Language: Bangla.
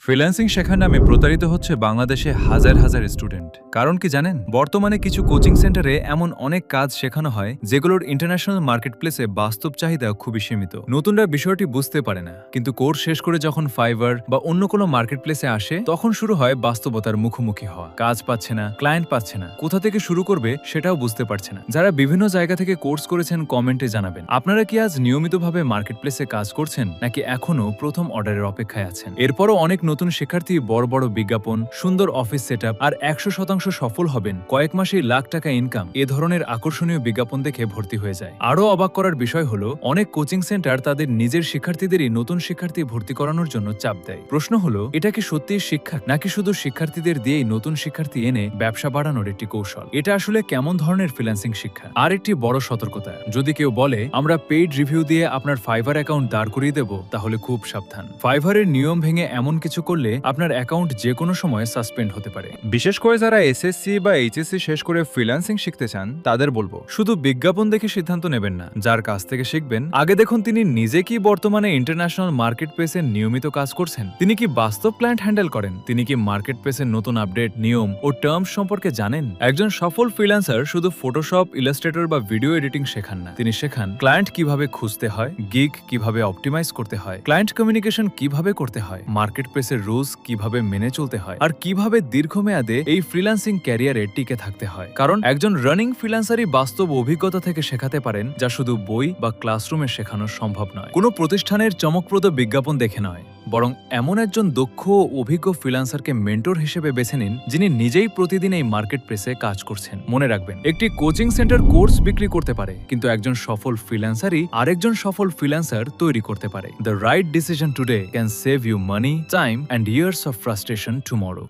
ফ্রিল্যান্সিং শেখার নামে প্রতারিত হচ্ছে বাংলাদেশে হাজার হাজার স্টুডেন্ট। কারণ কি জানেন? বর্তমানে কিছু কোচিং সেন্টারে এমন অনেক কাজ শেখানো হয় যেগুলোর ইন্টারন্যাশনাল মার্কেট প্লেসে বাস্তব চাহিদা খুবই সীমিত। নতুনরা বিষয়টি বুঝতে পারে না, কিন্তু কোর্স শেষ করে যখন ফাইবার বা অন্য কোনো মার্কেট প্লেসে আসে তখন শুরু হয় বাস্তবতার মুখোমুখি হওয়া। কাজ পাচ্ছে না, ক্লায়েন্ট পাচ্ছে না, কোথা থেকে শুরু করবে সেটাও বুঝতে পারছে না। যারা বিভিন্ন জায়গা থেকে কোর্স করেছেন কমেন্টে জানাবেন আপনারা কি আজ নিয়মিতভাবে মার্কেট প্লেসে কাজ করছেন নাকি এখনো প্রথম অর্ডারের অপেক্ষায় আছেন। এরপরও অনেক নতুন শিক্ষার্থী বড় বড় বিজ্ঞাপন, সুন্দর অফিস সেটআপ আর 100% সফল হবেন, কয়েক মাসেই লাখ টাকা ইনকাম, এ ধরনের আকর্ষণীয় বিজ্ঞাপন দেখে ভর্তি হয়ে যায়। আরও অবাক করার বিষয় হলো অনেক কোচিং সেন্টার তাদের নিজের শিক্ষার্থীদেরই নতুন শিক্ষার্থী ভর্তি করানোর জন্য চাপ দেয়। প্রশ্ন হলো, এটা কি সত্যিই শিক্ষা নাকি শুধু শিক্ষার্থীদের দিয়েই নতুন শিক্ষার্থী এনে ব্যবসা বাড়ানোর একটি কৌশল? এটা আসলে কেমন ধরনের ফ্রিল্যান্সিং শিক্ষা? আর একটি বড় সতর্কতা, যদি কেউ বলে আমরা পেইড রিভিউ দিয়ে আপনার ফাইবার অ্যাকাউন্ট দাঁড় করিয়ে দেব, তাহলে খুব সাবধান। ফাইবারের নিয়ম ভেঙে এমন কিছু করলে আপনার অ্যাকাউন্ট যে কোনো সময় সাসপেন্ড হতে পারে। বিশেষ করে যারা এসএসসি বা এইচএসসি শেষ করে ফ্রিল্যান্সিং শিখতে চান তাদের বলবো, শুধু বিজ্ঞাপন দেখে সিদ্ধান্ত নেবেন না। যার কাছ থেকে শিখবেন আগে দেখুন তিনি নিজে কি বর্তমানে ইন্টারন্যাশনাল মার্কেট প্লেসে নিয়মিত কাজ করছেন, তিনি কি বাস্তব ক্লায়েন্ট হ্যান্ডেল করেন, তিনি কি মার্কেট প্লেসের নতুন আপডেট, নিয়ম ও টার্মস সম্পর্কে জানেন। একজন সফল ফ্রিল্যান্সার শুধু ফটোশপ, ইলাস্ট্রেটর বা ভিডিও এডিটিং শেখান না, তিনি শেখান ক্লায়েন্ট কিভাবে খুঁজতে হয়, গিগ কিভাবে অপটিমাইজ করতে হয়, ক্লায়েন্ট কমিউনিকেশন কিভাবে করতে হয়, মার্কেট প্লেসের রুলস কিভাবে মেনে চলতে হয়, আর কিভাবে দীর্ঘমেয়াদে এই ফ্রিল্যান্সিং ক্যারিয়ারে টিকে থাকতে হয়। কারণ একজন রানিং ফ্রিল্যান্সারই বাস্তব অভিজ্ঞতা থেকে শেখাতে পারেন, যা শুধু বই বা ক্লাসরুমে শেখানো সম্ভব নয়। কোনো প্রতিষ্ঠানের চমকপ্রদ বিজ্ঞাপন দেখে নয়, বরং এমন একজন দক্ষ ও অভিজ্ঞ ফ্রিল্যান্সারকে মেন্টর হিসেবে বেছে নিন, যিনি নিজেই প্রতিদিন এই মার্কেট প্লেসে কাজ করছেন। মনে রাখবেন, একটি কোচিং সেন্টার কোর্স বিক্রি করতে পারে, কিন্তু একজন সফল ফ্রিল্যান্সারই আরেকজন সফল ফ্রিল্যান্সার তৈরি করতে পারে। The right decision today can save you money, time and years of frustration tomorrow.